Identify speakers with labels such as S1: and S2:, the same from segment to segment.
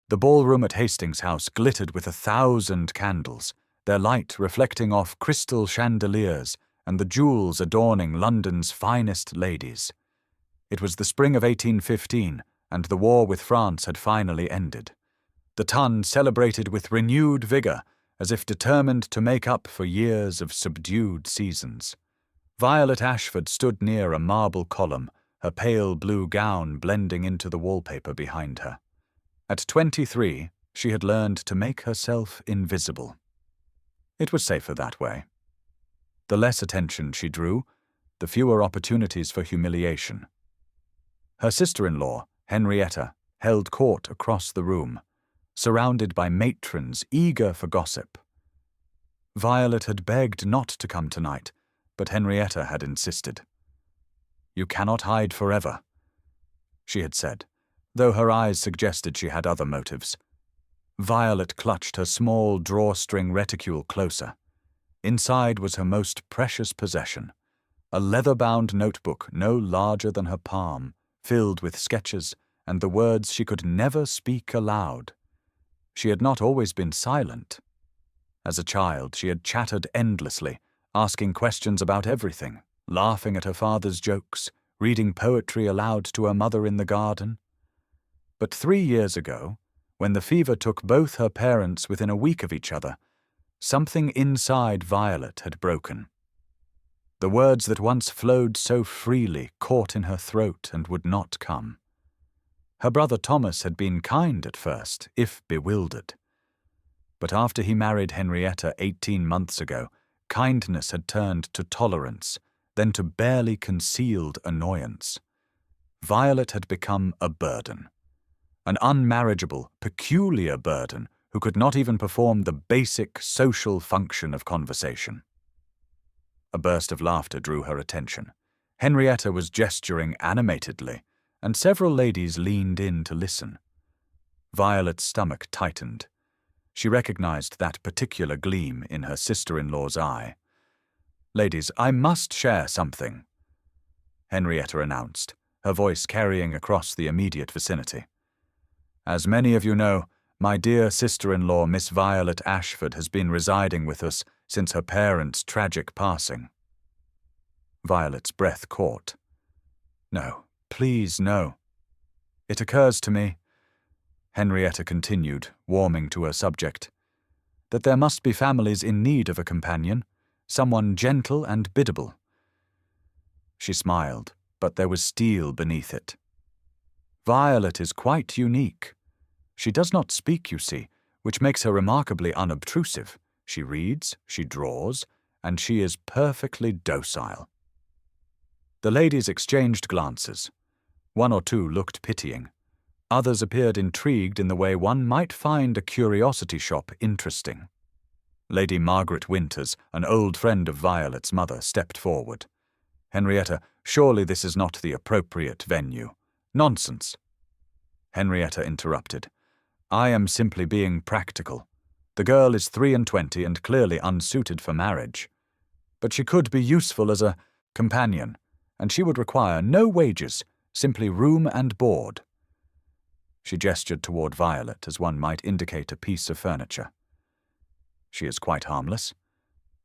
S1: The ballroom at Hastings House glittered with 1,000 candles, their light reflecting off crystal chandeliers and the jewels adorning London's finest ladies. It was the spring of 1815, and the war with France had finally ended. The Ton celebrated with renewed vigor, as if determined to make up for years of subdued seasons. Violet Ashford stood near a marble column, her pale blue gown blending into the wallpaper behind her. At 23, she had learned to make herself invisible. It was safer that way. The less attention she drew, the fewer opportunities for humiliation. Her sister-in-law, Henrietta, held court across the room, surrounded by matrons eager for gossip. Violet had begged not to come tonight, but Henrietta had insisted. "You cannot hide forever," she had said, though her eyes suggested she had other motives. Violet clutched her small drawstring reticule closer. Inside was her most precious possession, a leather-bound notebook no larger than her palm, filled with sketches and the words she could never speak aloud. She had not always been silent. As a child, she had chattered endlessly, asking questions about everything, laughing at her father's jokes, reading poetry aloud to her mother in the garden. But 3 years ago, when the fever took both her parents within a week of each other, something inside Violet had broken. The words that once flowed so freely caught in her throat and would not come. Her brother Thomas had been kind at first, if bewildered. But after he married Henrietta 18 months ago, kindness had turned to tolerance, then to barely concealed annoyance. Violet had become a burden. An unmarriageable, peculiar burden who could not even perform the basic social function of conversation. A burst of laughter drew her attention. Henrietta was gesturing animatedly, and several ladies leaned in to listen. Violet's stomach tightened. She recognized that particular gleam in her sister-in-law's eye. "Ladies, I must share something," Henrietta announced, her voice carrying across the immediate vicinity. "As many of you know, my dear sister-in-law, Miss Violet Ashford, has been residing with us since her parents' tragic passing." Violet's breath caught. "No, please no. It occurs to me," Henrietta continued, warming to her subject, "that there must be families in need of a companion, someone gentle and biddable." She smiled, but there was steel beneath it. "Violet is quite unique. She does not speak, you see, which makes her remarkably unobtrusive. She reads, she draws, and she is perfectly docile." The ladies exchanged glances. One or two looked pitying. Others appeared intrigued in the way one might find a curiosity shop interesting. Lady Margaret Winters, an old friend of Violet's mother, stepped forward. "Henrietta, surely this is not the appropriate venue." "Nonsense," Henrietta interrupted. "I am simply being practical. The girl is 23 and clearly unsuited for marriage. But she could be useful as a companion, and she would require no wages, simply room and board." She gestured toward Violet as one might indicate a piece of furniture. "She is quite harmless.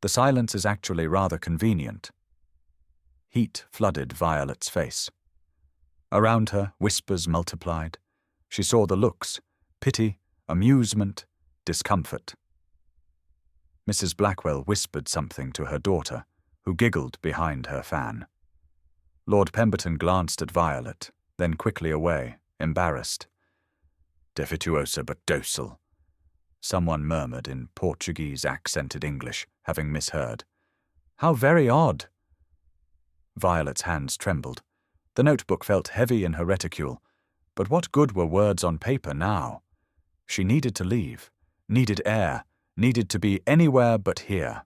S1: The silence is actually rather convenient." Heat flooded Violet's face. Around her, whispers multiplied. She saw the looks: pity, amusement, discomfort. Mrs. Blackwell whispered something to her daughter, who giggled behind her fan. Lord Pemberton glanced at Violet, then quickly away, embarrassed. "Defectuosa but docile," someone murmured in Portuguese-accented English, having misheard. "How very odd." Violet's hands trembled. The notebook felt heavy in her reticule, but what good were words on paper now? She needed to leave, needed air, needed to be anywhere but here.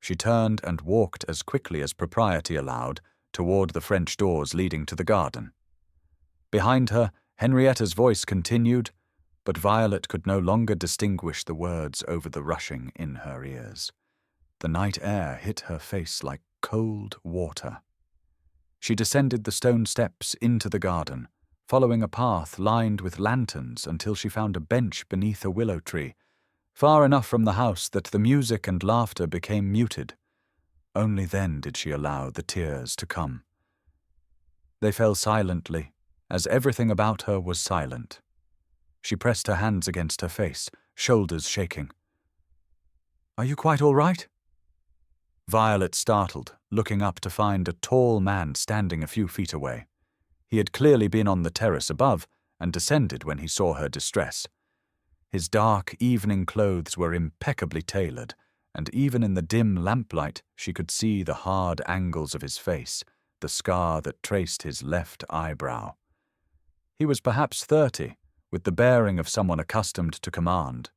S1: She turned and walked as quickly as propriety allowed toward the French doors leading to the garden. Behind her, Henrietta's voice continued, but Violet could no longer distinguish the words over the rushing in her ears. The night air hit her face like cold water. She descended the stone steps into the garden, following a path lined with lanterns until she found a bench beneath a willow tree, far enough from the house that the music and laughter became muted. Only then did she allow the tears to come. They fell silently, as everything about her was silent. She pressed her hands against her face, shoulders shaking. "Are you quite all right?" Violet startled, looking up to find a tall man standing a few feet away. He had clearly been on the terrace above and descended when he saw her distress. His dark evening clothes were impeccably tailored, and even in the dim lamplight she could see the hard angles of his face, the scar that traced his left eyebrow. He was perhaps 30, with the bearing of someone accustomed to command.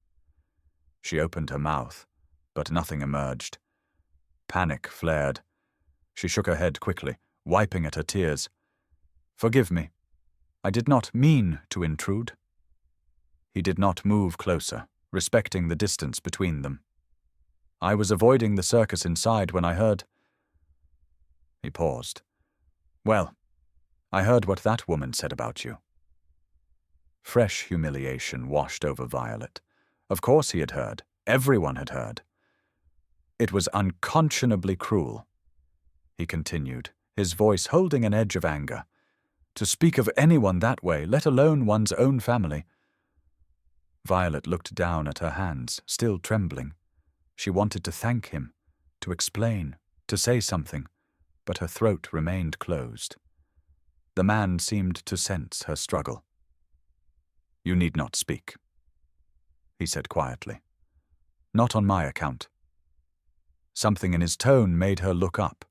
S1: She opened her mouth, but nothing emerged. Panic flared. She shook her head quickly, wiping at her tears. "Forgive me. I did not mean to intrude." He did not move closer, respecting the distance between them. "I was avoiding the circus inside when I heard—" He paused. "Well, I heard what that woman said about you." Fresh humiliation washed over Violet. Of course he had heard. Everyone had heard. "It was unconscionably cruel," he continued, his voice holding an edge of anger. "To speak of anyone that way, let alone one's own family." Violet looked down at her hands, still trembling. She wanted to thank him, to explain, to say something, but her throat remained closed. The man seemed to sense her struggle. "You need not speak," he said quietly. "Not on my account." Something in his tone made her look up.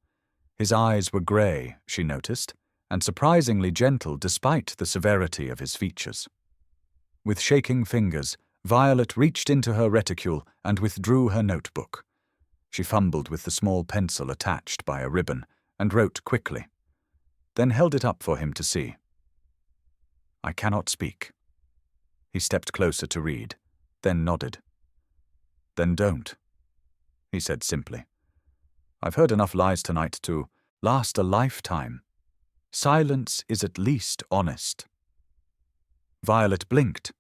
S1: His eyes were grey, she noticed, and surprisingly gentle despite the severity of his features. With shaking fingers, Violet reached into her reticule and withdrew her notebook. She fumbled with the small pencil attached by a ribbon and wrote quickly, then held it up for him to see. "I cannot speak." He stepped closer to read, then nodded. "Then don't," he said simply. "I've heard enough lies tonight to last a lifetime. Silence is at least honest." Violet blinked.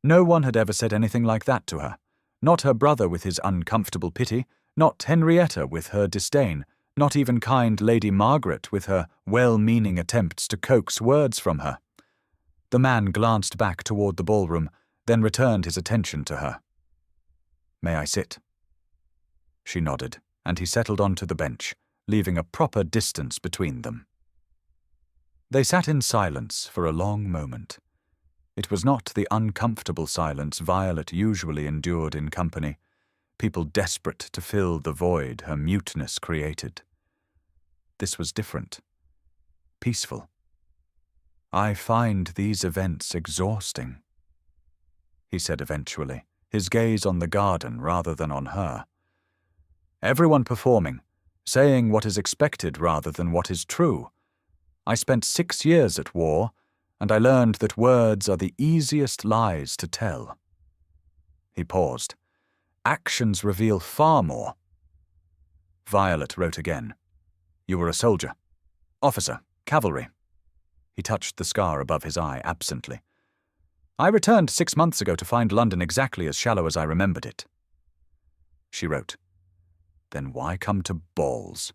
S1: No one had ever said anything like that to her. Not her brother with his uncomfortable pity, not Henrietta with her disdain, not even kind Lady Margaret with her well-meaning attempts to coax words from her. The man glanced back toward the ballroom, then returned his attention to her. "May I sit?" She nodded, and he settled onto the bench, leaving a proper distance between them. They sat in silence for a long moment. It was not the uncomfortable silence Violet usually endured in company, people desperate to fill the void her muteness created. This was different, peaceful. "I find these events exhausting," he said eventually, his gaze on the garden rather than on her. "Everyone performing, saying what is expected rather than what is true. I spent 6 years at war, and I learned that words are the easiest lies to tell." He paused. "Actions reveal far more." Violet wrote again. "You were a soldier. Officer, cavalry." He touched the scar above his eye absently. "I returned 6 months ago to find London exactly as shallow as I remembered it." She wrote. "Then why come to balls?"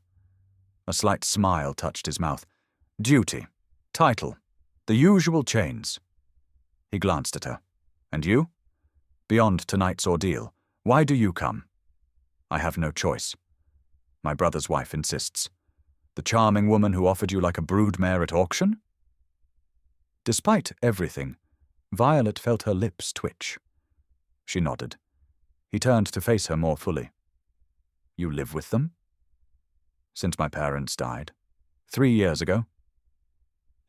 S1: A slight smile touched his mouth. "Duty. Title. The usual chains." He glanced at her. "And you? Beyond tonight's ordeal, why do you come?" "I have no choice. My brother's wife insists. The charming woman who offered you like a broodmare at auction?" Despite everything, Violet felt her lips twitch. She nodded. He turned to face her more fully. "You live with them?" "Since my parents died. 3 years ago."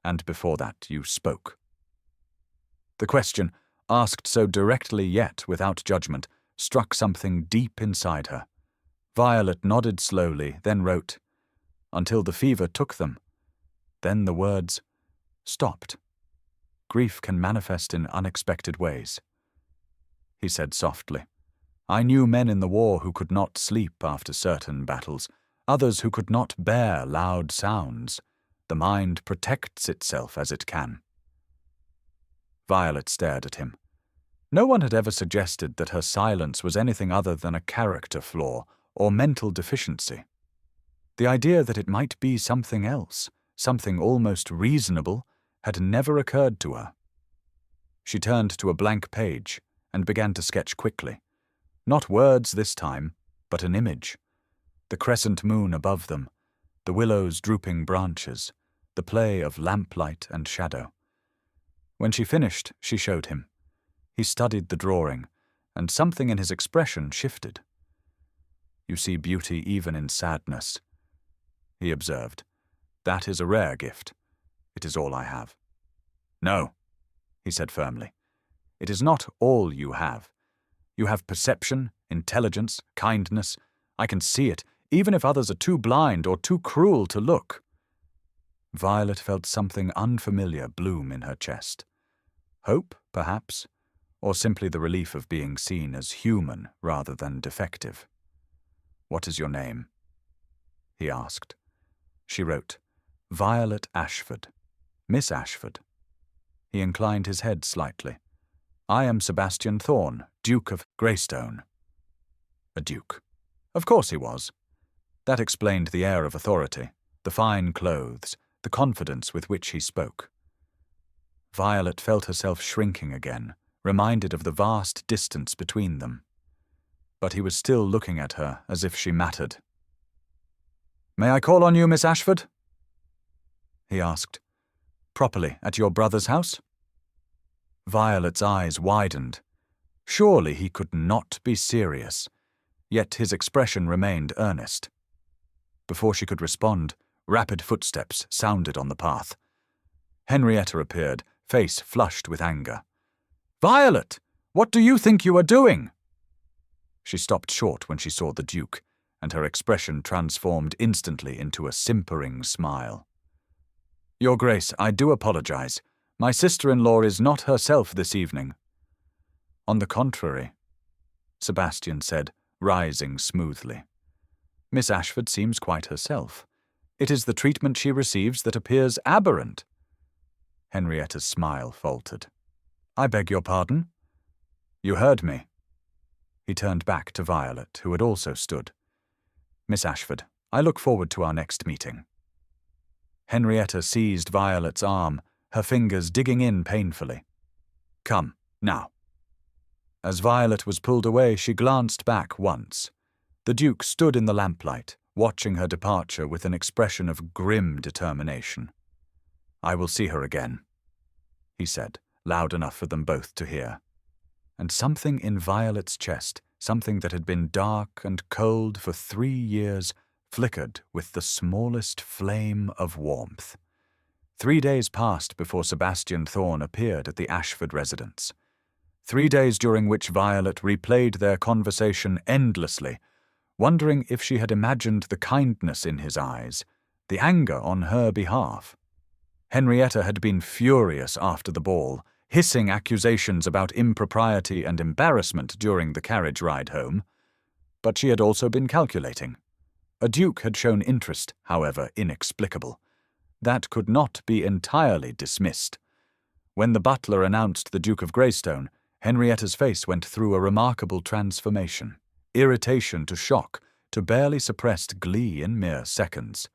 S1: "And before that you spoke." The question, asked so directly yet without judgment, struck something deep inside her. Violet nodded slowly, then wrote, "Until the fever took them." Then the words stopped. Grief can manifest in unexpected ways. He said softly, "I knew men in the war who could not sleep after certain battles, others who could not bear loud sounds. The mind protects itself as it can." Violet stared at him. No one had ever suggested that her silence was anything other than a character flaw or mental deficiency. The idea that it might be something else, something almost reasonable, had never occurred to her. She turned to a blank page and began to sketch quickly. Not words this time, but an image. The crescent moon above them, the willow's drooping branches, the play of lamplight and shadow. When she finished, she showed him. He studied the drawing, and something in his expression shifted. "You see beauty even in sadness," he observed. "That is a rare gift. It is all I have." "No," he said firmly. "It is not all you have. You have perception, intelligence, kindness. I can see it, even if others are too blind or too cruel to look." Violet felt something unfamiliar bloom in her chest. Hope, perhaps, or simply the relief of being seen as human rather than defective. "What is your name?" he asked. She wrote, "Violet Ashford, Miss Ashford." He inclined his head slightly. "I am Sebastian Thorne, Duke of Greystone." A duke. Of course he was. That explained the air of authority, the fine clothes, the confidence with which he spoke. Violet felt herself shrinking again, reminded of the vast distance between them. But he was still looking at her as if she mattered. "May I call on you, Miss Ashford?" he asked. "Properly, at your brother's house?" Violet's eyes widened. Surely he could not be serious, yet his expression remained earnest. Before she could respond, rapid footsteps sounded on the path. Henrietta appeared, face flushed with anger. "Violet! What do you think you are doing?" She stopped short when she saw the Duke, and her expression transformed instantly into a simpering smile. "Your Grace, I do apologize. My sister-in-law is not herself this evening." "On the contrary," Sebastian said, rising smoothly. "Miss Ashford seems quite herself. It is the treatment she receives that appears aberrant." Henrietta's smile faltered. "I beg your pardon?" "You heard me." He turned back to Violet, who had also stood. "Miss Ashford, I look forward to our next meeting." Henrietta seized Violet's arm, her fingers digging in painfully. "Come, now." As Violet was pulled away, she glanced back once. The Duke stood in the lamplight, watching her departure with an expression of grim determination. "I will see her again," he said, loud enough for them both to hear. And something in Violet's chest, something that had been dark and cold for 3 years, flickered with the smallest flame of warmth. 3 days passed before Sebastian Thorne appeared at the Ashford residence. 3 days during which Violet replayed their conversation endlessly, wondering if she had imagined the kindness in his eyes, the anger on her behalf. Henrietta had been furious after the ball, hissing accusations about impropriety and embarrassment during the carriage ride home. But she had also been calculating. A duke had shown interest, however inexplicable. That could not be entirely dismissed. When the butler announced the Duke of Greystone, Henrietta's face went through a remarkable transformation, irritation to shock, to barely suppressed glee in mere seconds.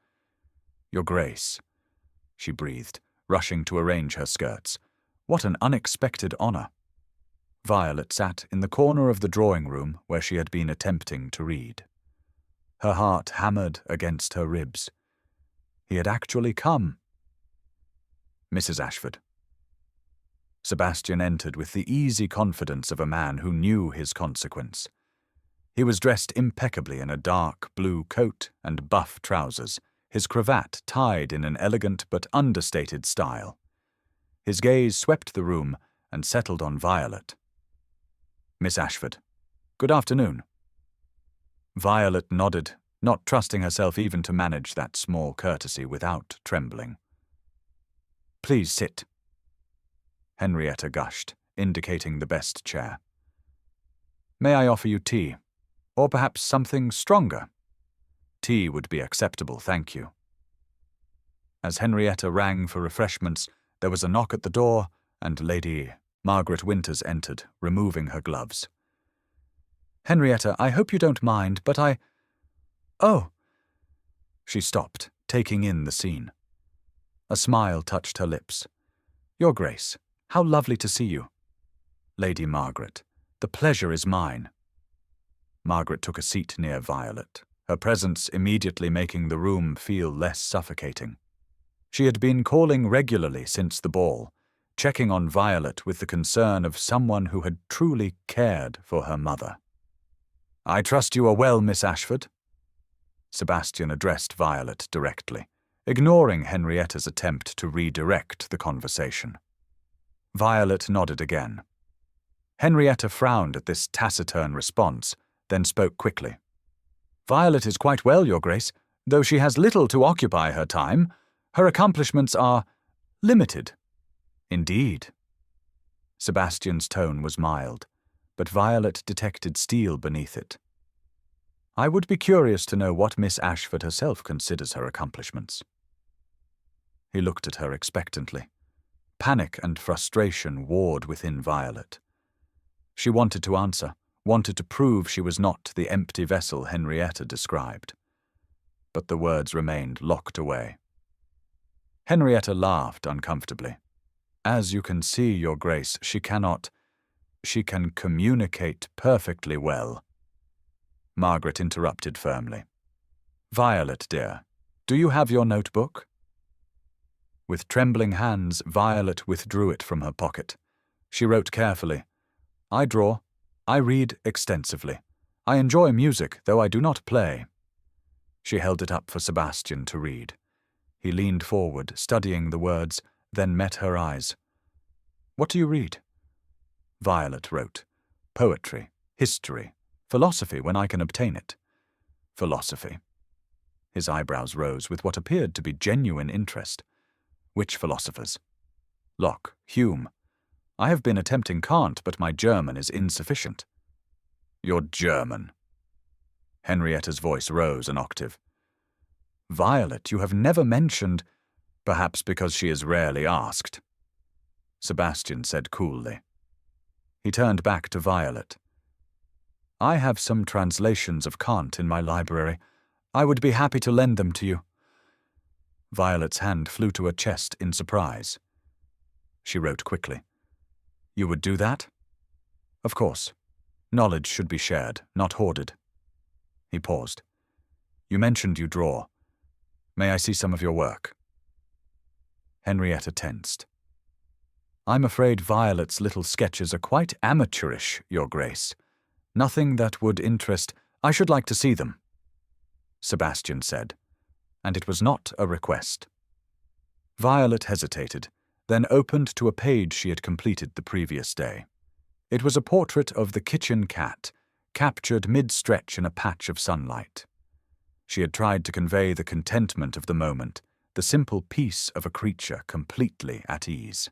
S1: "Your Grace," she breathed, rushing to arrange her skirts. What an unexpected honor. Violet sat in the corner of the drawing-room where she had been attempting to read. Her heart hammered against her ribs. He had actually come. "Mrs. Ashford." Sebastian entered with the easy confidence of a man who knew his consequence. He was dressed impeccably in a dark blue coat and buff trousers, his cravat tied in an elegant but understated style. His gaze swept the room and settled on Violet. "Miss Ashford, good afternoon." Violet nodded, not trusting herself even to manage that small courtesy without trembling. "Please sit." Henrietta gushed, indicating the best chair. "May I offer you tea? Or perhaps something stronger?" "Tea would be acceptable, thank you." As Henrietta rang for refreshments, there was a knock at the door, and Lady Margaret Winters entered, removing her gloves. "Henrietta, I hope you don't mind, but Oh!" She stopped, taking in the scene. A smile touched her lips. "Your Grace, how lovely to see you." "Lady Margaret, the pleasure is mine." Margaret took a seat near Violet, her presence immediately making the room feel less suffocating. She had been calling regularly since the ball, checking on Violet with the concern of someone who had truly cared for her mother. "I trust you are well, Miss Ashford." Sebastian addressed Violet directly, ignoring Henrietta's attempt to redirect the conversation. Violet nodded again. Henrietta frowned at this taciturn response, then spoke quickly. "Violet is quite well, Your Grace. Though she has little to occupy her time, her accomplishments are limited." "Indeed." Sebastian's tone was mild, but Violet detected steel beneath it. "I would be curious to know what Miss Ashford herself considers her accomplishments." He looked at her expectantly. Panic and frustration warred within Violet. She wanted to answer, wanted to prove she was not the empty vessel Henrietta described. But the words remained locked away. Henrietta laughed uncomfortably. "As you can see, Your Grace, she can communicate perfectly well." Margaret interrupted firmly. "Violet, dear, do you have your notebook?" With trembling hands, Violet withdrew it from her pocket. She wrote carefully, "I draw. I read extensively. I enjoy music, though I do not play." She held it up for Sebastian to read. He leaned forward, studying the words, then met her eyes. "What do you read?" Violet wrote, "Poetry, history, philosophy when I can obtain it." "Philosophy." His eyebrows rose with what appeared to be genuine interest. "Which philosophers?" "Locke, Hume. I have been attempting Kant, but my German is insufficient." "Your German?" Henrietta's voice rose an octave. "Violet, you have never mentioned—" "Perhaps because she is rarely asked," Sebastian said coolly. He turned back to Violet. "I have some translations of Kant in my library. I would be happy to lend them to you." Violet's hand flew to her chest in surprise. She wrote quickly, "You would do that?" "Of course. Knowledge should be shared, not hoarded." He paused. "You mentioned you draw. May I see some of your work?" Henrietta tensed. "I'm afraid Violet's little sketches are quite amateurish, Your Grace. Nothing that would interest— I should like to see them," Sebastian said, and it was not a request. Violet hesitated, then opened to a page she had completed the previous day. It was a portrait of the kitchen cat, captured mid-stretch in a patch of sunlight. She had tried to convey the contentment of the moment, the simple peace of a creature completely at ease.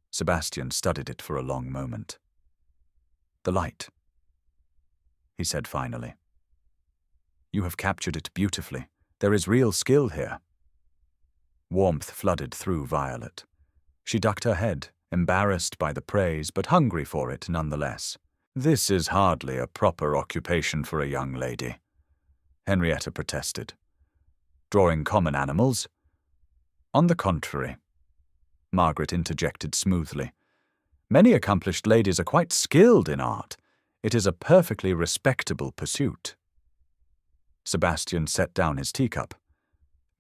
S1: Sebastian studied it for a long moment. "The light," he said finally. "You have captured it beautifully. There is real skill here." Warmth flooded through Violet. She ducked her head, embarrassed by the praise, but hungry for it nonetheless. "This is hardly a proper occupation for a young lady," Henrietta protested. "Drawing common animals?" "On the contrary," Margaret interjected smoothly. "Many accomplished ladies are quite skilled in art. It is a perfectly respectable pursuit." Sebastian set down his teacup.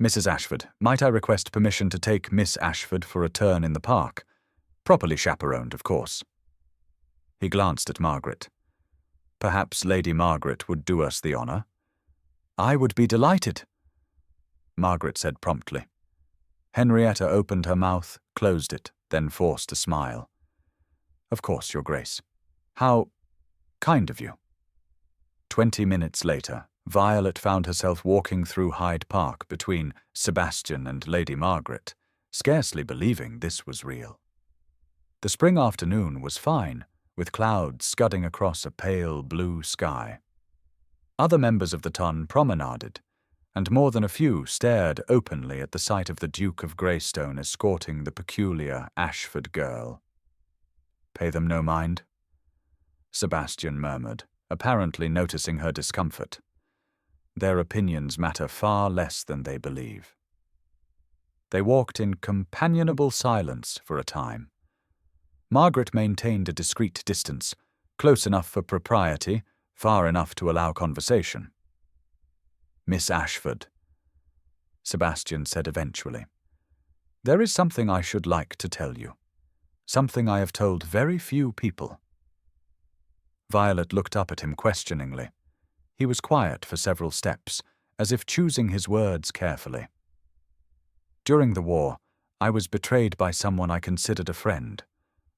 S1: "Mrs. Ashford, might I request permission to take Miss Ashford for a turn in the park? Properly chaperoned, of course." He glanced at Margaret. "Perhaps Lady Margaret would do us the honour?" "I would be delighted," Margaret said promptly. Henrietta opened her mouth, closed it, then forced a smile. "Of course, Your Grace. How kind of you." 20 minutes later, Violet found herself walking through Hyde Park between Sebastian and Lady Margaret, scarcely believing this was real. The spring afternoon was fine, with clouds scudding across a pale blue sky. Other members of the ton promenaded, and more than a few stared openly at the sight of the Duke of Greystone escorting the peculiar Ashford girl. Pay them no mind, Sebastian murmured, apparently noticing her discomfort. Their opinions matter far less than they believe. They walked in companionable silence for a time. Margaret maintained a discreet distance, close enough for propriety, far enough to allow conversation. "Miss Ashford," Sebastian said eventually, "there is something I should like to tell you. Something I have told very few people." Violet looked up at him questioningly. He was quiet for several steps, as if choosing his words carefully. "During the war, I was betrayed by someone I considered a friend,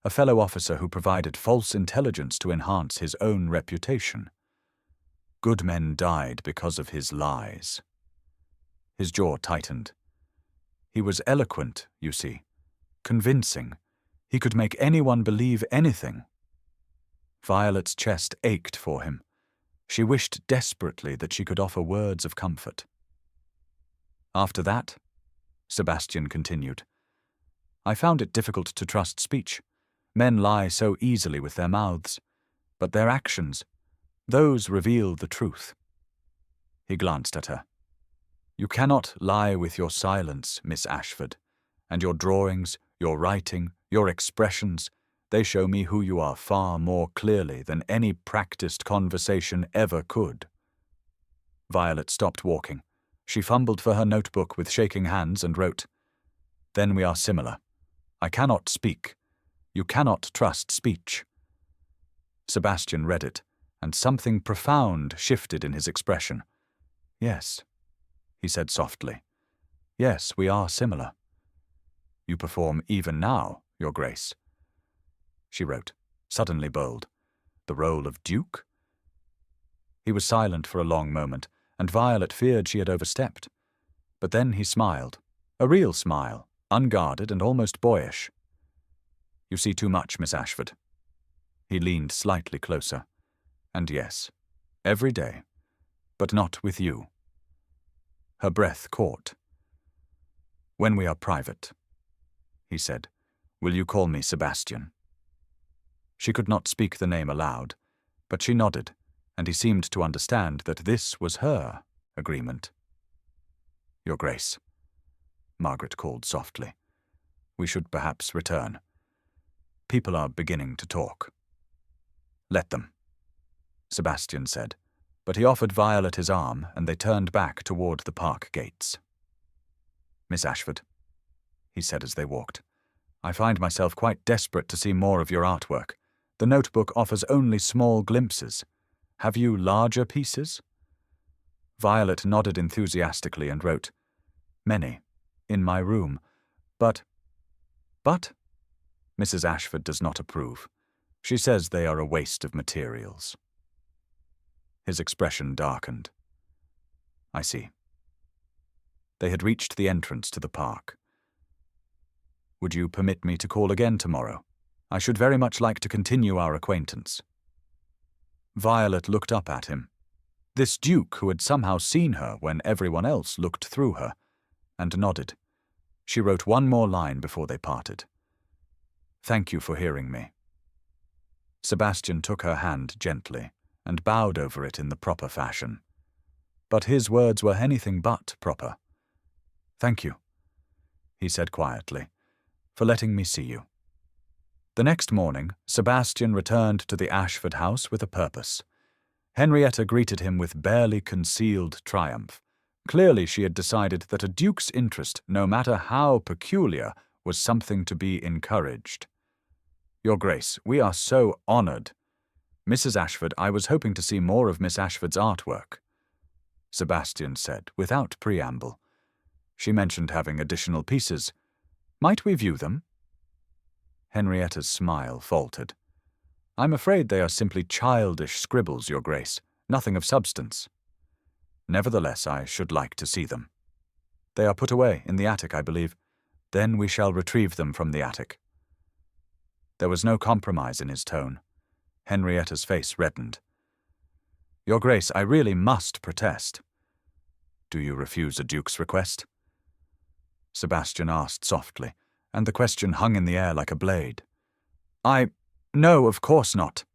S1: a fellow officer who provided false intelligence to enhance his own reputation. Good men died because of his lies." His jaw tightened. "He was eloquent, you see, convincing. He could make anyone believe anything." Violet's chest ached for him. She wished desperately that she could offer words of comfort. "After that," Sebastian continued, "I found it difficult to trust speech. Men lie so easily with their mouths, but their actions, those reveal the truth." He glanced at her. "You cannot lie with your silence, Miss Ashford, and your drawings, your writing, your expressions, they show me who you are far more clearly than any practiced conversation ever could." Violet stopped walking. She fumbled for her notebook with shaking hands and wrote, "Then we are similar. I cannot speak. You cannot trust speech." Sebastian read it, and something profound shifted in his expression. "Yes," he said softly. "Yes, we are similar. You perform even now, Your Grace." She wrote, suddenly bold, "The role of Duke?" He was silent for a long moment, and Violet feared she had overstepped. But then he smiled, a real smile, unguarded and almost boyish. "You see too much, Miss Ashford." He leaned slightly closer. "And yes, every day, but not with you." Her breath caught. "When we are private," he said, "will you call me Sebastian?" She could not speak the name aloud, but she nodded, and he seemed to understand that this was her agreement. "Your Grace," Margaret called softly, "we should perhaps return. People are beginning to talk." "Let them," Sebastian said, but he offered Violet his arm, and they turned back toward the park gates. "Miss Ashford," he said as they walked, "I find myself quite desperate to see more of your artwork. The notebook offers only small glimpses. Have you larger pieces?" Violet nodded enthusiastically and wrote, "Many, in my room. But Mrs. Ashford does not approve. She says they are a waste of materials." His expression darkened. "I see." They had reached the entrance to the park. "Would you permit me to call again tomorrow? I should very much like to continue our acquaintance." Violet looked up at him. This Duke who had somehow seen her when everyone else looked through her, and nodded. She wrote one more line before they parted. "Thank you for hearing me." Sebastian took her hand gently and bowed over it in the proper fashion. But his words were anything but proper. "Thank you," he said quietly, "for letting me see you." The next morning, Sebastian returned to the Ashford house with a purpose. Henrietta greeted him with barely concealed triumph. Clearly she had decided that a duke's interest, no matter how peculiar, was something to be encouraged. "Your Grace, we are so honored. Mrs. Ashford, I was hoping to see more of Miss Ashford's artwork," Sebastian said, without preamble. "She mentioned having additional pieces. Might we view them?" Henrietta's smile faltered. "I'm afraid they are simply childish scribbles, Your Grace, nothing of substance." "Nevertheless, I should like to see them. They are put away in the attic, I believe. Then we shall retrieve them from the attic." There was no compromise in his tone. Henrietta's face reddened. "Your Grace, I really must protest." "Do you refuse a duke's request?" Sebastian asked softly, and the question hung in the air like a blade. No, of course not.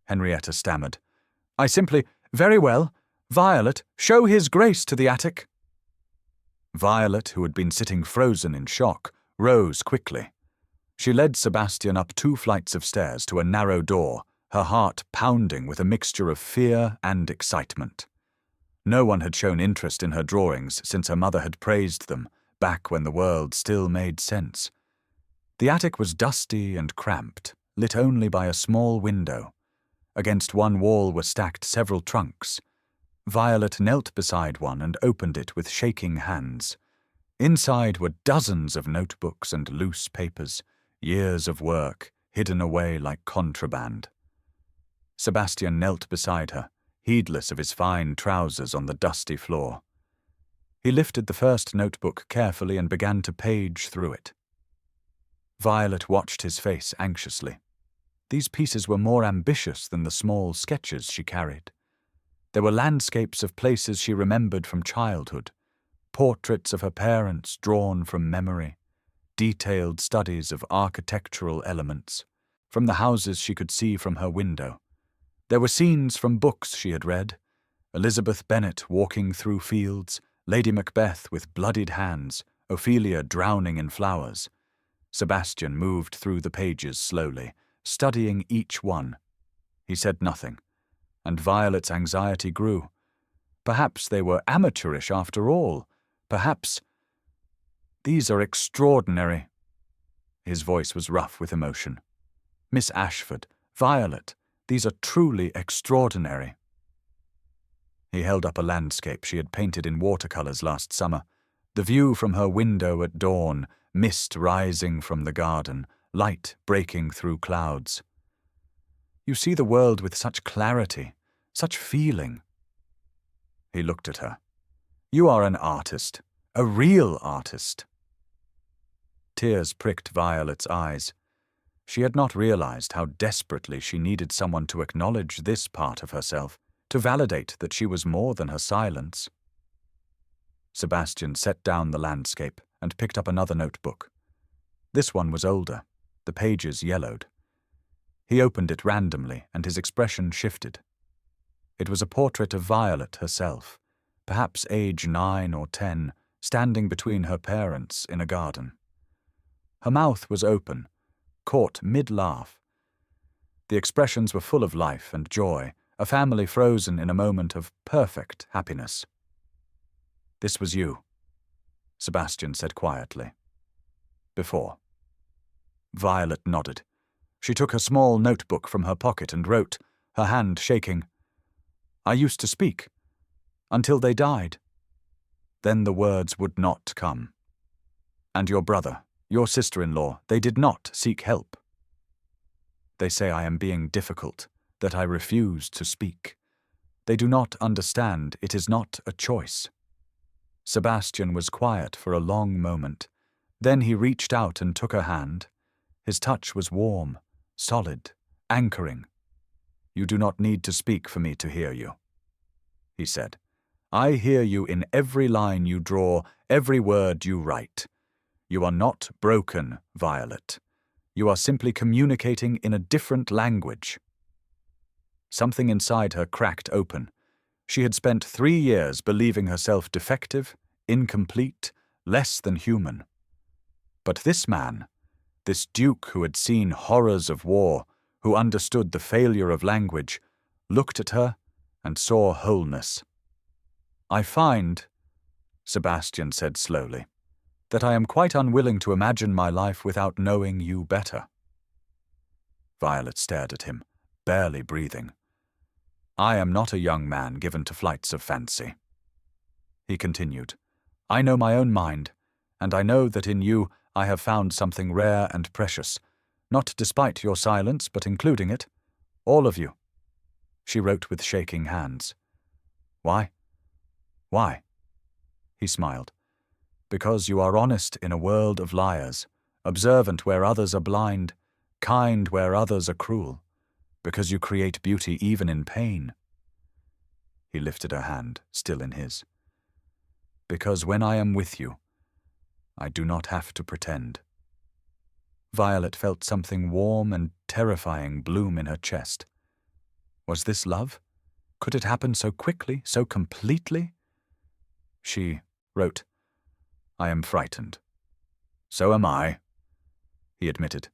S1: Henrietta stammered. I simply— Very well. Violet, show his grace to the attic. Violet, who had been sitting frozen in shock, rose quickly. She led Sebastian up 2 flights of stairs to a narrow door, her heart pounding with a mixture of fear and excitement. No one had shown interest in her drawings since her mother had praised them, back when the world still made sense. The attic was dusty and cramped, lit only by a small window. Against one wall were stacked several trunks. Violet knelt beside one and opened it with shaking hands. Inside were dozens of notebooks and loose papers, years of work, hidden away like contraband. Sebastian knelt beside her, heedless of his fine trousers on the dusty floor. He lifted the first notebook carefully and began to page through it. Violet watched his face anxiously. These pieces were more ambitious than the small sketches she carried. There were landscapes of places she remembered from childhood, portraits of her parents drawn from memory, detailed studies of architectural elements, from the houses she could see from her window. There were scenes from books she had read, Elizabeth Bennet walking through fields, Lady Macbeth with bloodied hands, Ophelia drowning in flowers. Sebastian moved through the pages slowly, studying each one. He said nothing, and Violet's anxiety grew. Perhaps they were amateurish after all. Perhaps— These are extraordinary. His voice was rough with emotion. Miss Ashford, Violet, these are truly extraordinary. He held up a landscape she had painted in watercolors last summer, the view from her window at dawn, mist rising from the garden, light breaking through clouds. You see the world with such clarity, such feeling. He looked at her. You are an artist, a real artist. Tears pricked Violet's eyes. She had not realized how desperately she needed someone to acknowledge this part of herself, to validate that she was more than her silence. Sebastian set down the landscape and picked up another notebook. This one was older, the pages yellowed. He opened it randomly, and his expression shifted. It was a portrait of Violet herself, perhaps age 9 or 10, standing between her parents in a garden. Her mouth was open, caught mid-laugh. The expressions were full of life and joy, a family frozen in a moment of perfect happiness. This was you, Sebastian said quietly. Before. Violet nodded. She took a small notebook from her pocket and wrote, her hand shaking. I used to speak, until they died. Then the words would not come. And your brother, your sister-in-law, they did not seek help. They say I am being difficult, that I refuse to speak. They do not understand it is not a choice. Sebastian was quiet for a long moment. Then he reached out and took her hand. His touch was warm, solid, anchoring. You do not need to speak for me to hear you, he said. I hear you in every line you draw, every word you write. You are not broken, Violet. You are simply communicating in a different language. Something inside her cracked open. She had spent 3 years believing herself defective, incomplete, less than human. But this man, this duke who had seen horrors of war, who understood the failure of language, looked at her and saw wholeness. I find, Sebastian said slowly, that I am quite unwilling to imagine my life without knowing you better. Violet stared at him, barely breathing. I am not a young man given to flights of fancy. He continued, I know my own mind, and I know that in you I have found something rare and precious, not despite your silence, but including it, all of you. She wrote with shaking hands. Why? Why? He smiled. Because you are honest in a world of liars, observant where others are blind, kind where others are cruel, because you create beauty even in pain. He lifted her hand, still in his. Because when I am with you, I do not have to pretend. Violet felt something warm and terrifying bloom in her chest. Was this love? Could it happen so quickly, so completely? She wrote, "I am frightened." "So am I," he admitted,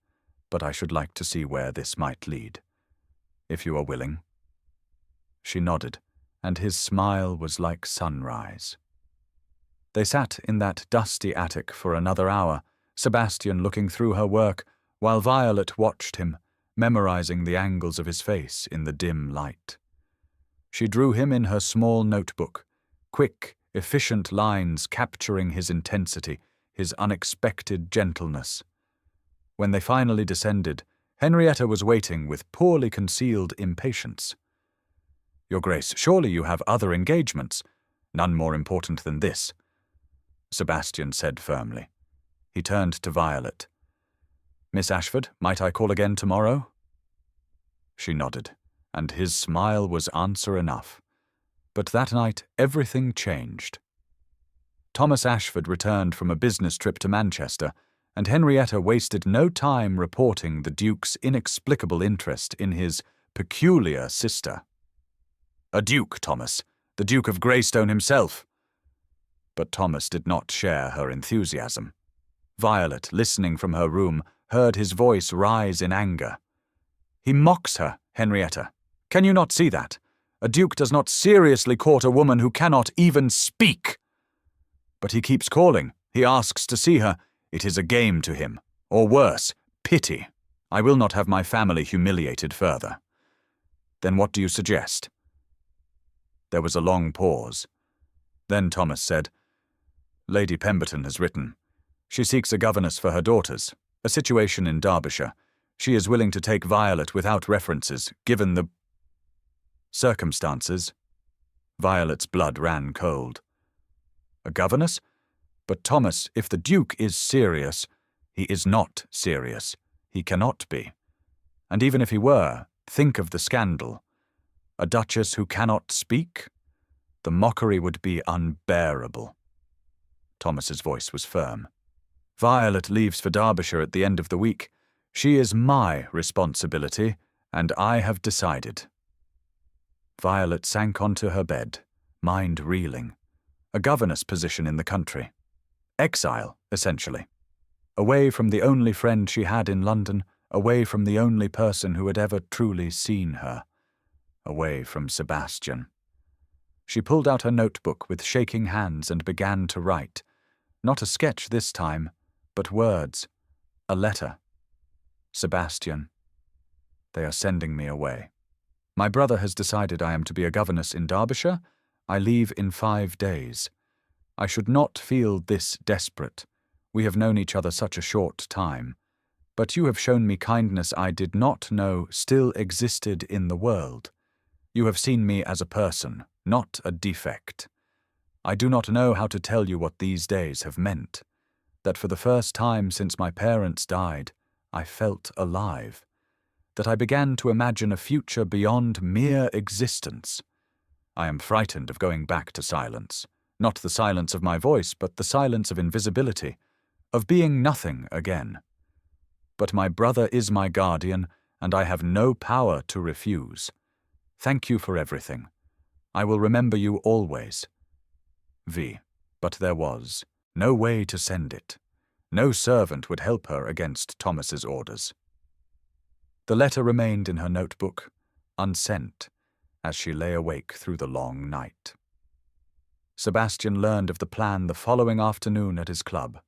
S1: "but I should like to see where this might lead, if you are willing." She nodded, and his smile was like sunrise. They sat in that dusty attic for another hour, Sebastian looking through her work, while Violet watched him, memorizing the angles of his face in the dim light. She drew him in her small notebook, quick, efficient lines capturing his intensity, his unexpected gentleness. When they finally descended, Henrietta was waiting with poorly concealed impatience. "Your Grace, surely you have other engagements. None more important than this," Sebastian said firmly. He turned to Violet. "Miss Ashford, might I call again tomorrow?" She nodded, and his smile was answer enough. But that night everything changed. Thomas Ashford returned from a business trip to Manchester, and Henrietta wasted no time reporting the Duke's inexplicable interest in his peculiar sister. "A Duke, Thomas, the Duke of Greystone himself." But Thomas did not share her enthusiasm. Violet, listening from her room, heard his voice rise in anger. "He mocks her, Henrietta. Can you not see that? A duke does not seriously court a woman who cannot even speak. But he keeps calling. He asks to see her. It is a game to him. Or worse, pity. I will not have my family humiliated further." "Then what do you suggest?" There was a long pause. Then Thomas said, "Lady Pemberton has written. She seeks a governess for her daughters, a situation in Derbyshire. She is willing to take Violet without references, given the circumstances." Violet's blood ran cold. "A governess? But Thomas, if the Duke is serious—" "He is not serious. He cannot be. And even if he were, think of the scandal. A duchess who cannot speak? The mockery would be unbearable." Thomas's voice was firm. "Violet leaves for Derbyshire at the end of the week. She is my responsibility, and I have decided." Violet sank onto her bed, mind reeling. A governess position in the country. Exile, essentially. Away from the only friend she had in London, away from the only person who had ever truly seen her. Away from Sebastian. She pulled out her notebook with shaking hands and began to write. Not a sketch this time, but words. A letter. "Sebastian, they are sending me away. My brother has decided I am to be a governess in Derbyshire. I leave in 5 days. I should not feel this desperate. We have known each other such a short time. But you have shown me kindness I did not know still existed in the world. You have seen me as a person, not a defect. I do not know how to tell you what these days have meant. That for the first time since my parents died, I felt alive. That I began to imagine a future beyond mere existence. I am frightened of going back to silence. Not the silence of my voice, but the silence of invisibility, of being nothing again. But my brother is my guardian, and I have no power to refuse. Thank you for everything. I will remember you always. V. But there was no way to send it. No servant would help her against Thomas's orders. The letter remained in her notebook, unsent, as she lay awake through the long night. Sebastian learned of the plan the following afternoon at his club.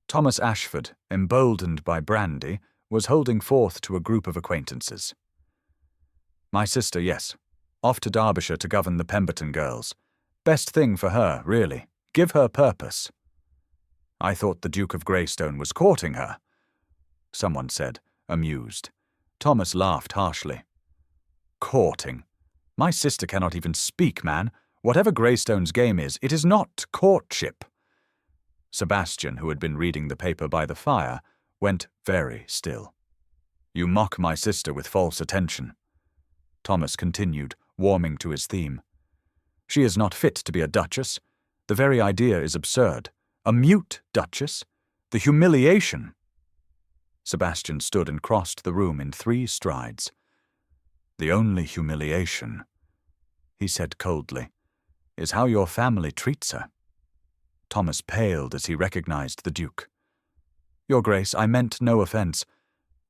S1: Thomas Ashford, emboldened by brandy, was holding forth to a group of acquaintances. "My sister, yes. Off to Derbyshire to govern the Pemberton girls. Best thing for her, really. Give her purpose." "I thought the Duke of Greystone was courting her," someone said, amused. Thomas laughed harshly. "Courting? My sister cannot even speak, man. Whatever Greystone's game is, it is not courtship." Sebastian, who had been reading the paper by the fire, went very still. "You mock my sister with false attention." Thomas continued, warming to his theme. "She is not fit to be a duchess. The very idea is absurd. A mute duchess? The humiliation!" Sebastian stood and crossed the room in 3 strides. "The only humiliation," he said coldly, "is how your family treats her." Thomas paled as he recognized the Duke. "Your Grace, I meant no offense.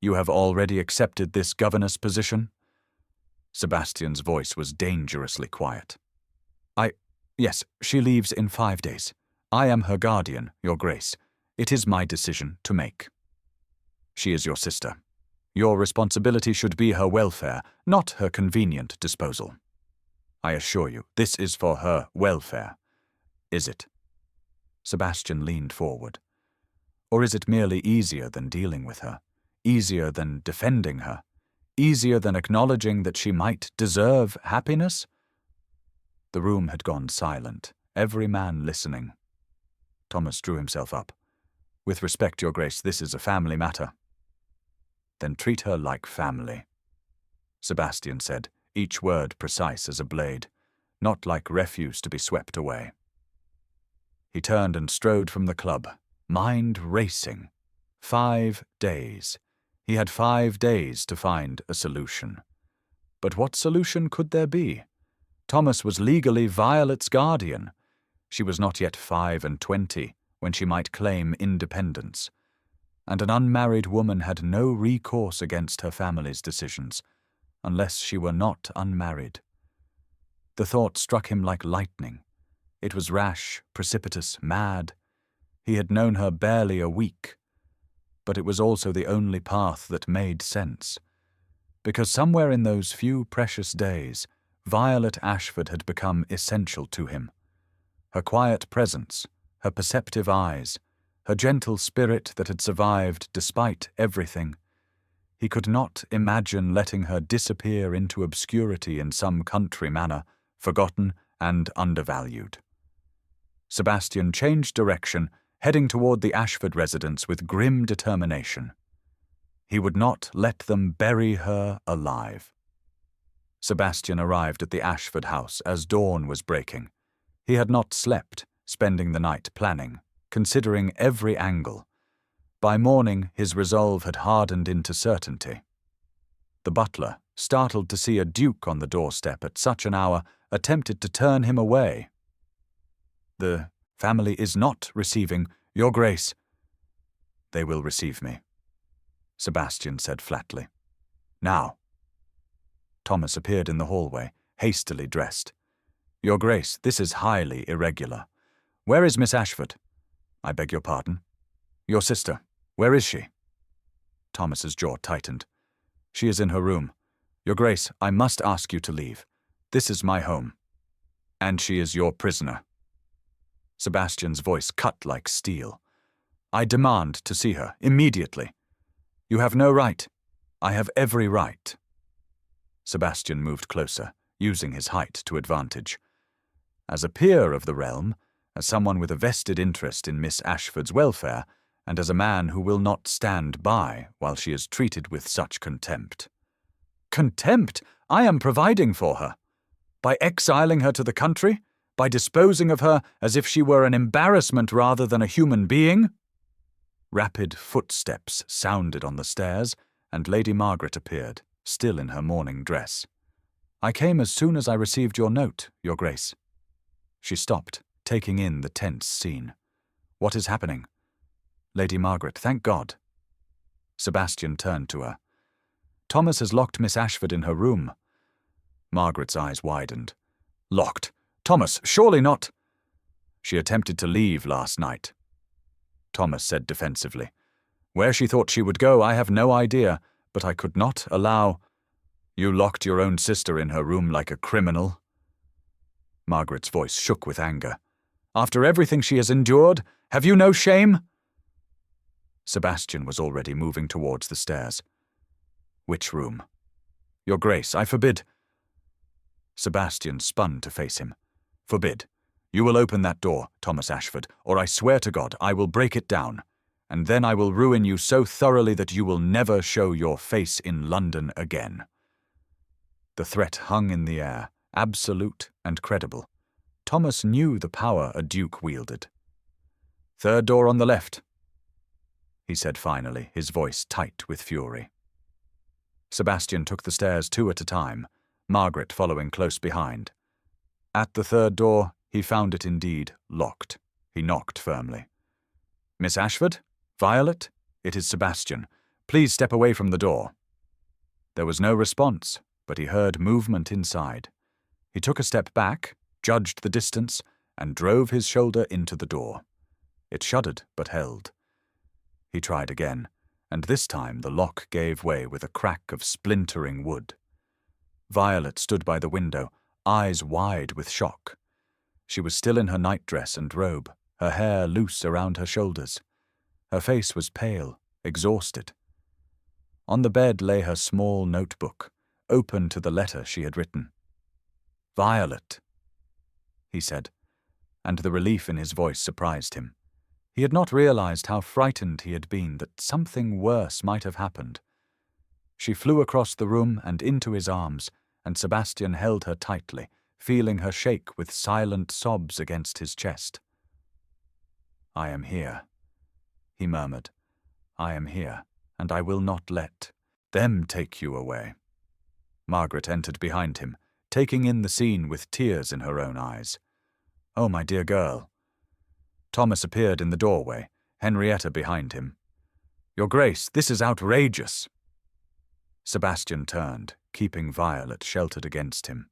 S1: You have already accepted this governess position?" Sebastian's voice was dangerously quiet. Yes, she leaves in 5 days. I am her guardian, Your Grace. It is my decision to make." "She is your sister. Your responsibility should be her welfare, not her convenient disposal. I assure you, this is for her welfare. Is it?" Sebastian leaned forward. "Or is it merely easier than dealing with her, easier than defending her, easier than acknowledging that she might deserve happiness?" The room had gone silent, every man listening. Thomas drew himself up. "With respect, Your Grace, this is a family matter." "Then treat her like family," Sebastian said, each word precise as a blade, "not like refuse to be swept away." He turned and strode from the club, mind racing. 5 days. He had 5 days to find a solution. But what solution could there be? Thomas was legally Violet's guardian. She was not yet 25, when she might claim independence. And an unmarried woman had no recourse against her family's decisions, unless she were not unmarried. The thought struck him like lightning. It was rash, precipitous, mad. He had known her barely a week. But it was also the only path that made sense. Because somewhere in those few precious days, Violet Ashford had become essential to him. Her quiet presence, her perceptive eyes, her gentle spirit that had survived despite everything. He could not imagine letting her disappear into obscurity in some country manor, forgotten and undervalued. Sebastian changed direction, heading toward the Ashford residence with grim determination. He would not let them bury her alive. Sebastian arrived at the Ashford house as dawn was breaking. He had not slept, spending the night planning, considering every angle. By morning, his resolve had hardened into certainty. The butler, startled to see a duke on the doorstep at such an hour, attempted to turn him away. "The family is not receiving Your Grace." "They will receive me," Sebastian said flatly. "Now." Thomas appeared in the hallway, hastily dressed. "Your Grace, this is highly irregular. Where is Miss Ashford?" "I beg your pardon?" "Your sister. Where is she?" Thomas's jaw tightened. "She is in her room. Your Grace, I must ask you to leave. This is my home." "And she is your prisoner." Sebastian's voice cut like steel. "I demand to see her, immediately." "You have no right." "I have every right." Sebastian moved closer, using his height to advantage. As a peer of the realm, as someone with a vested interest in Miss Ashford's welfare, and as a man who will not stand by while she is treated with such contempt. "Contempt? I am providing for her. By exiling her to the country? By disposing of her as if she were an embarrassment rather than a human being?" Rapid footsteps sounded on the stairs, and Lady Margaret appeared, still in her morning dress. "I came as soon as I received your note, Your Grace." She stopped, taking in the tense scene. "What is happening?" "Lady Margaret, thank God." Sebastian turned to her. "Thomas has locked Miss Ashford in her room." Margaret's eyes widened. "Locked? Thomas, surely not." "She attempted to leave last night," Thomas said defensively. "Where she thought she would go, I have no idea, but I could not allow—" "You locked your own sister in her room like a criminal?" Margaret's voice shook with anger. "After everything she has endured, have you no shame?" Sebastian was already moving towards the stairs. "Which room?" "Your Grace, I forbid—" Sebastian spun to face him. "Forbid. You will open that door, Thomas Ashford, or I swear to God I will break it down, and then I will ruin you so thoroughly that you will never show your face in London again." The threat hung in the air, absolute and credible. Thomas knew the power a duke wielded. "Third door on the left." he said finally, his voice tight with fury. Sebastian took the stairs 2 at a time, Margaret following close behind. At the 3rd door, he found it indeed locked. He knocked firmly. "Miss Ashford? Violet? It is Sebastian. Please step away from the door." There was no response, but he heard movement inside. He took a step back, judged the distance, and drove his shoulder into the door. It shuddered but held. He tried again, and this time the lock gave way with a crack of splintering wood. Violet stood by the window, eyes wide with shock. She was still in her nightdress and robe, her hair loose around her shoulders. Her face was pale, exhausted. On the bed lay her small notebook, open to the letter she had written. "Violet," he said, and the relief in his voice surprised him. He had not realized how frightened he had been that something worse might have happened. She flew across the room and into his arms, and Sebastian held her tightly, feeling her shake with silent sobs against his chest. "I am here," he murmured. "I am here, and I will not let them take you away." Margaret entered behind him, taking in the scene with tears in her own eyes. "Oh, my dear girl." Thomas appeared in the doorway, Henrietta behind him. "Your Grace, this is outrageous." Sebastian turned, keeping Violet sheltered against him.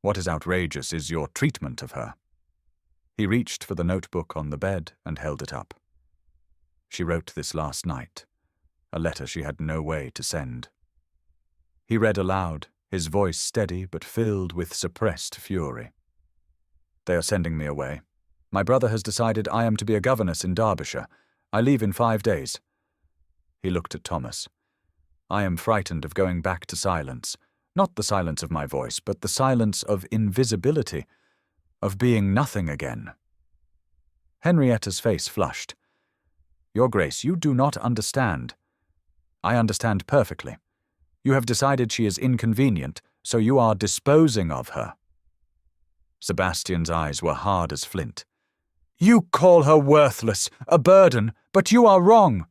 S1: "What is outrageous is your treatment of her." He reached for the notebook on the bed and held it up. "She wrote this last night, a letter she had no way to send." He read aloud, his voice steady but filled with suppressed fury. "They are sending me away. My brother has decided I am to be a governess in Derbyshire. I leave in 5 days. He looked at Thomas. "I am frightened of going back to silence. Not the silence of my voice, but the silence of invisibility, of being nothing again." Henrietta's face flushed. "Your Grace, you do not understand." "I understand perfectly. You have decided she is inconvenient, so you are disposing of her." Sebastian's eyes were hard as flint. "You call her worthless, a burden, but you are wrong.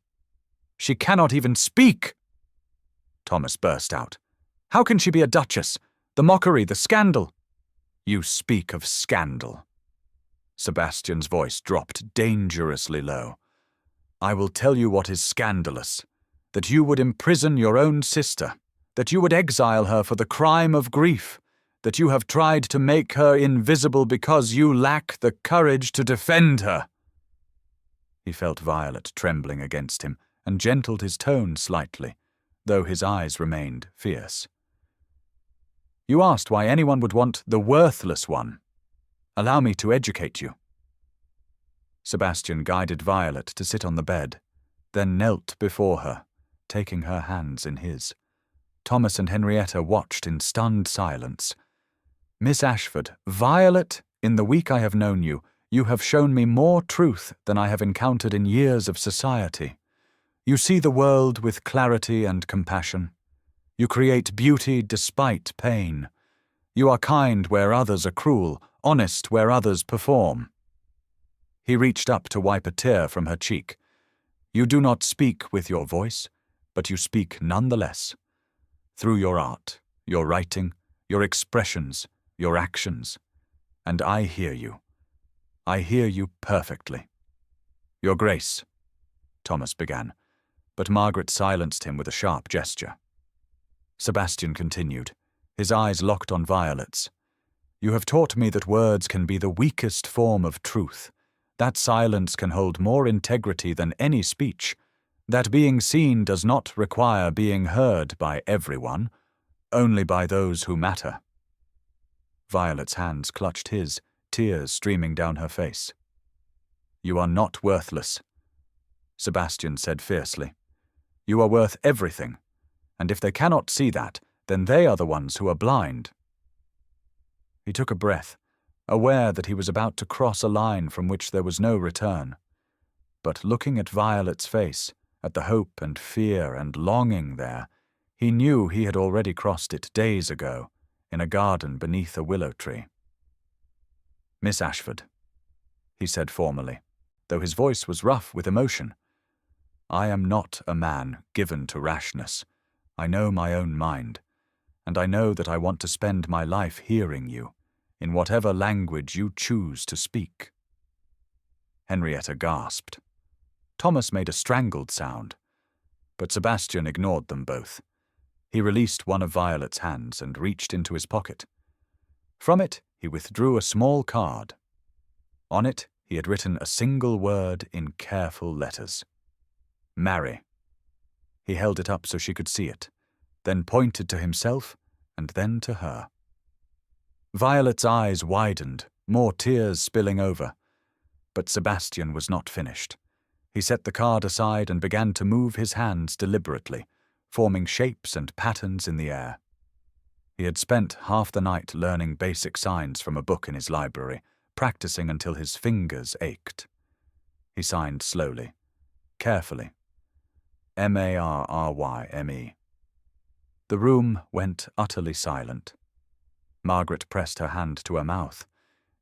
S1: She cannot even speak." Thomas burst out. "How can she be a duchess? The mockery, the scandal." "You speak of scandal." Sebastian's voice dropped dangerously low. "I will tell you what is scandalous. That you would imprison your own sister. That you would exile her for the crime of grief. That you have tried to make her invisible because you lack the courage to defend her." He felt Violet trembling against him and gentled his tone slightly, though his eyes remained fierce. "You asked why anyone would want the worthless one. Allow me to educate you." Sebastian guided Violet to sit on the bed, then knelt before her, taking her hands in his. Thomas and Henrietta watched in stunned silence. "Miss Ashford, Violet, in the week I have known you, you have shown me more truth than I have encountered in years of society. You see the world with clarity and compassion. You create beauty despite pain. You are kind where others are cruel, honest where others perform." He reached up to wipe a tear from her cheek. "You do not speak with your voice, but you speak nonetheless. Through your art, your writing, your expressions, your actions. And I hear you. I hear you perfectly." "Your Grace," Thomas began, but Margaret silenced him with a sharp gesture. Sebastian continued, his eyes locked on Violet's. "You have taught me that words can be the weakest form of truth, that silence can hold more integrity than any speech, that being seen does not require being heard by everyone, only by those who matter." Violet's hands clutched his, tears streaming down her face. "You are not worthless," Sebastian said fiercely. "You are worth everything, and if they cannot see that, then they are the ones who are blind." He took a breath, aware that he was about to cross a line from which there was no return. But looking at Violet's face, at the hope and fear and longing there, he knew he had already crossed it days ago, in a garden beneath a willow tree. "Miss Ashford," he said formally, though his voice was rough with emotion, I am not a man given to rashness. I know my own mind, and I know that I want to spend my life hearing you, in whatever language you choose to speak." Henrietta gasped. Thomas made a strangled sound, but Sebastian ignored them both. He released one of Violet's hands and reached into his pocket. From it, he withdrew a small card. On it, he had written a single word in careful letters. "Marry." He held it up so she could see it, then pointed to himself and then to her. Violet's eyes widened, more tears spilling over. But Sebastian was not finished. He set the card aside and began to move his hands deliberately, forming shapes and patterns in the air. He had spent half the night learning basic signs from a book in his library, practicing until his fingers ached. He signed slowly, carefully. M-A-R-R-Y-M-E. The room went utterly silent. Margaret pressed her hand to her mouth.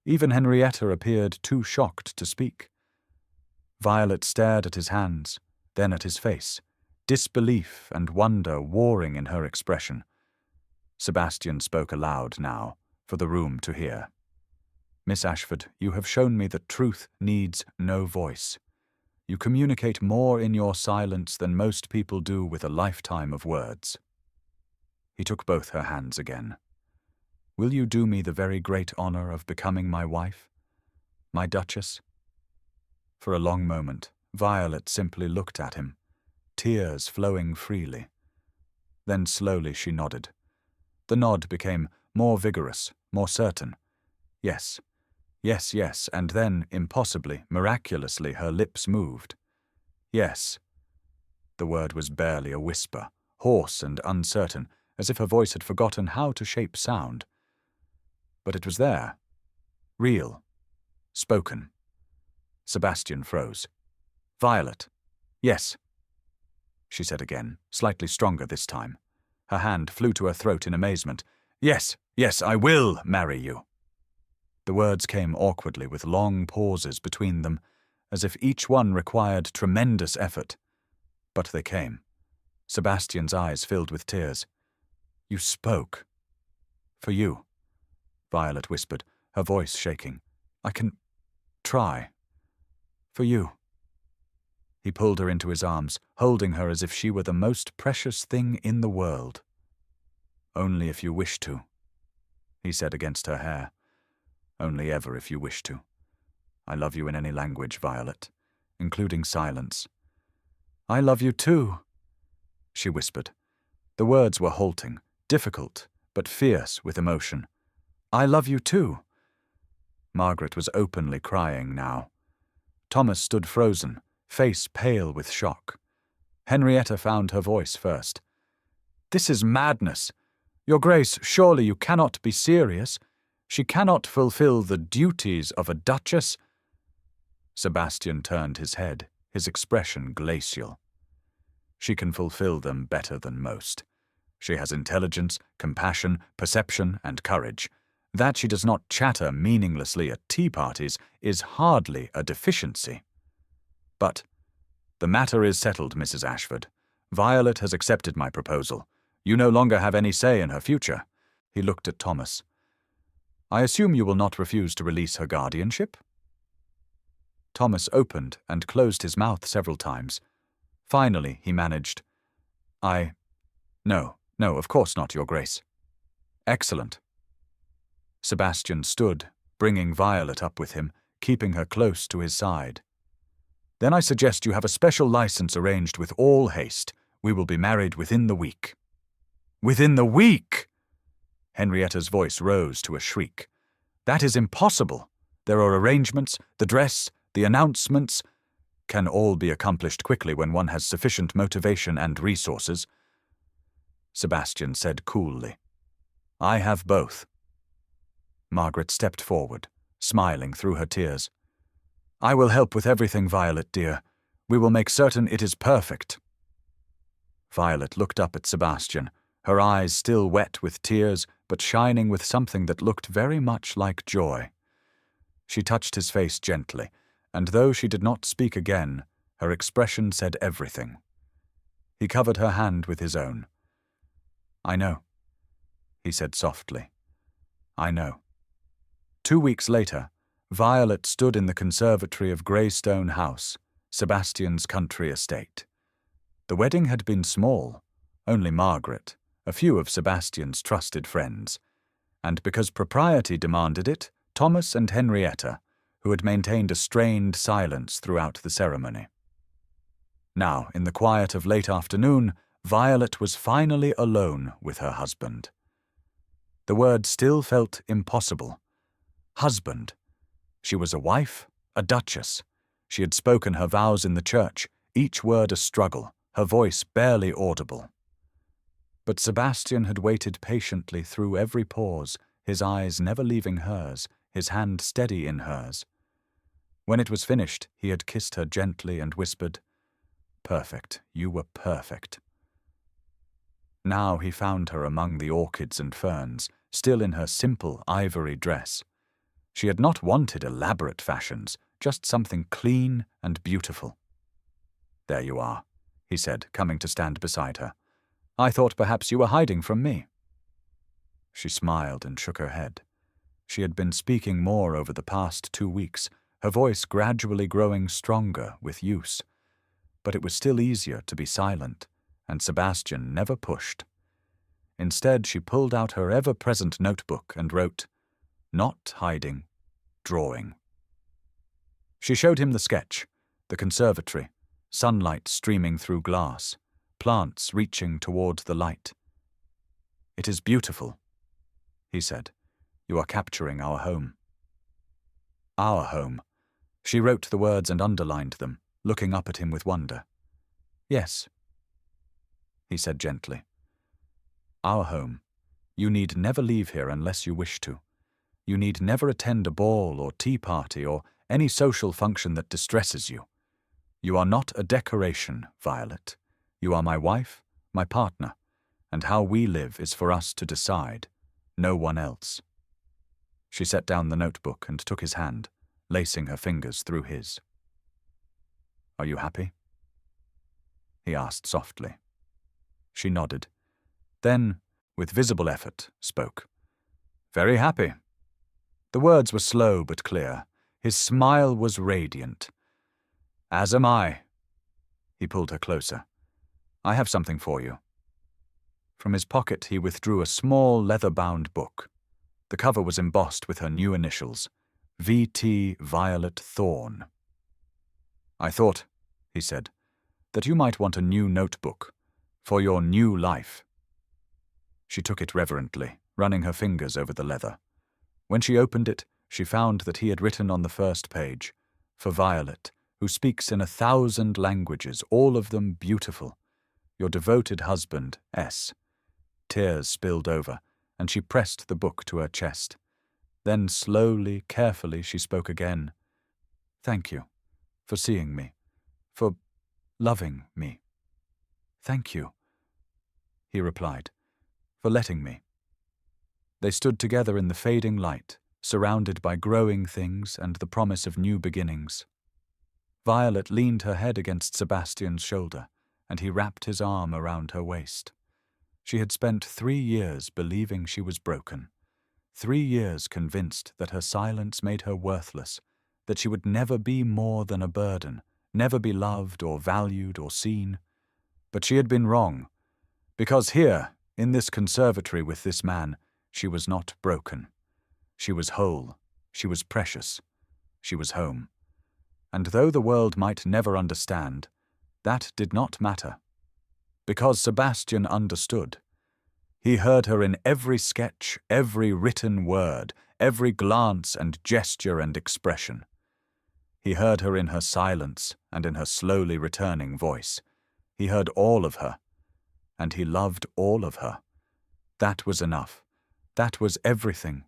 S1: Even Henrietta appeared too shocked to speak. Violet stared at his hands, then at his face, disbelief and wonder warring in her expression. Sebastian spoke aloud now, for the room to hear. "Miss Ashford, you have shown me that truth needs no voice. You communicate more in your silence than most people do with a lifetime of words." He took both her hands again. "Will you do me the very great honor of becoming my wife? My Duchess?" For a long moment, Violet simply looked at him, tears flowing freely. Then slowly she nodded. The nod became more vigorous, more certain. Yes, yes, yes, and then, impossibly, miraculously, her lips moved. Yes. The word was barely a whisper, hoarse and uncertain, as if her voice had forgotten how to shape sound. But it was there, real, spoken. Sebastian froze. "Violet." "Yes," she said again, slightly stronger this time. Her hand flew to her throat in amazement. "Yes, yes, I will marry you." The words came awkwardly with long pauses between them, as if each one required tremendous effort. But they came. Sebastian's eyes filled with tears. "You spoke." "For you," Violet whispered, her voice shaking. "I can try. For you." He pulled her into his arms, holding her as if she were the most precious thing in the world. "Only if you wish to," he said against her hair. "Only ever if you wish to. I love you in any language, Violet, including silence." "I love you too," she whispered. The words were halting, difficult, but fierce with emotion. "I love you too." Margaret was openly crying now. Thomas stood frozen, face pale with shock. Henrietta found her voice first. "This is madness. Your Grace, surely you cannot be serious. She cannot fulfill the duties of a duchess." Sebastian turned his head, his expression glacial. "She can fulfill them better than most. She has intelligence, compassion, perception, and courage. That she does not chatter meaninglessly at tea parties is hardly a deficiency. But the matter is settled, Mrs. Ashford. Violet has accepted my proposal. You no longer have any say in her future." He looked at Thomas. "I assume you will not refuse to release her guardianship?" Thomas opened and closed his mouth several times. Finally, he managed, No, of course not, Your Grace." "Excellent." Sebastian stood, bringing Violet up with him, keeping her close to his side. "Then I suggest you have a special license arranged with all haste. We will be married within the week." "Within the week?" Henrietta's voice rose to a shriek. "That is impossible. There are arrangements, the dress, the announcements, can all be accomplished quickly when one has sufficient motivation and resources." Sebastian said coolly, "I have both." Margaret stepped forward, smiling through her tears. "I will help with everything, Violet, dear. We will make certain it is perfect." Violet looked up at Sebastian, her eyes still wet with tears, but shining with something that looked very much like joy. She touched his face gently, and though she did not speak again, Her expression said everything. He covered her hand with his own. "I know," he said softly. "I know." 2 weeks later, Violet stood in the conservatory of Greystone House, Sebastian's country estate. The wedding had been small, only Margaret, a few of Sebastian's trusted friends, and because propriety demanded it, Thomas and Henrietta, who had maintained a strained silence throughout the ceremony. Now, in the quiet of late afternoon, Violet was finally alone with her husband. The word still felt impossible. Husband. She was a wife, a duchess. She had spoken her vows in the church, each word a struggle, her voice barely audible. But Sebastian had waited patiently through every pause, his eyes never leaving hers, his hand steady in hers. When it was finished, he had kissed her gently and whispered, "Perfect, you were perfect." Now he found her among the orchids and ferns, still in her simple ivory dress. She had not wanted elaborate fashions, just something clean and beautiful. "There you are," he said, coming to stand beside her. "I thought perhaps you were hiding from me." She smiled and shook her head. She had been speaking more over the past 2 weeks, her voice gradually growing stronger with use. But it was still easier to be silent, and Sebastian never pushed. Instead, she pulled out her ever-present notebook and wrote, "Not hiding, drawing." She showed him the sketch, the conservatory, sunlight streaming through glass, plants reaching toward the light. "It is beautiful," he said. "You are capturing our home." Our home. She wrote the words and underlined them, looking up at him with wonder. "Yes," he said gently. "Our home. You need never leave here unless you wish to. You need never attend a ball or tea party or any social function that distresses you. You are not a decoration, Violet. You are my wife, my partner, and how we live is for us to decide, no one else." She set down the notebook and took his hand, lacing her fingers through his. "Are you happy?" he asked softly. She nodded. Then, with visible effort, spoke. "Very happy." The words were slow but clear. His smile was radiant. "As am I." He pulled her closer. "I have something for you." From his pocket he withdrew a small leather-bound book. The cover was embossed with her new initials, V.T. Violet Thorne. "I thought," he said, "that you might want a new notebook for your new life." She took it reverently, running her fingers over the leather. When she opened it, she found that he had written on the first page, "For Violet, who speaks in 1,000 languages, all of them beautiful. Your devoted husband, S." Tears spilled over, and she pressed the book to her chest. Then slowly, carefully, she spoke again. "Thank you for seeing me, for loving me." "Thank you," he replied, "for letting me." They stood together in the fading light, surrounded by growing things and the promise of new beginnings. Violet leaned her head against Sebastian's shoulder, and he wrapped his arm around her waist. She had spent 3 years believing she was broken, 3 years convinced that her silence made her worthless, that she would never be more than a burden, never be loved or valued or seen. But she had been wrong, because here, in this conservatory with this man, she was not broken. She was whole, she was precious, she was home. And though the world might never understand, that did not matter. Because Sebastian understood. He heard her in every sketch, every written word, every glance and gesture and expression. He heard her in her silence and in her slowly returning voice. He heard all of her, and he loved all of her. That was enough. That was everything.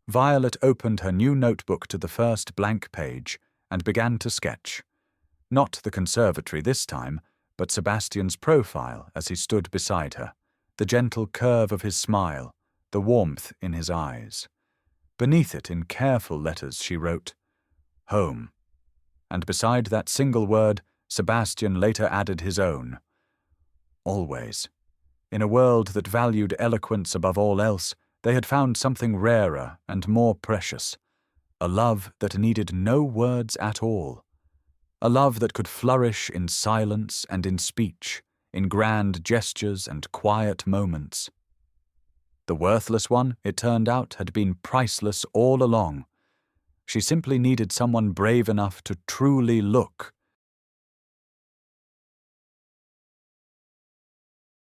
S1: Violet opened her new notebook to the first blank page and began to sketch. Not the conservatory this time, but Sebastian's profile as he stood beside her, the gentle curve of his smile, the warmth in his eyes. Beneath it, in careful letters, she wrote, "Home," and beside that single word, Sebastian later added his own. Always. In a world that valued eloquence above all else, they had found something rarer and more precious. A love that needed no words at all. A love that could flourish in silence and in speech, in grand gestures and quiet moments. The worthless one, it turned out, had been priceless all along. She simply needed someone brave enough to truly look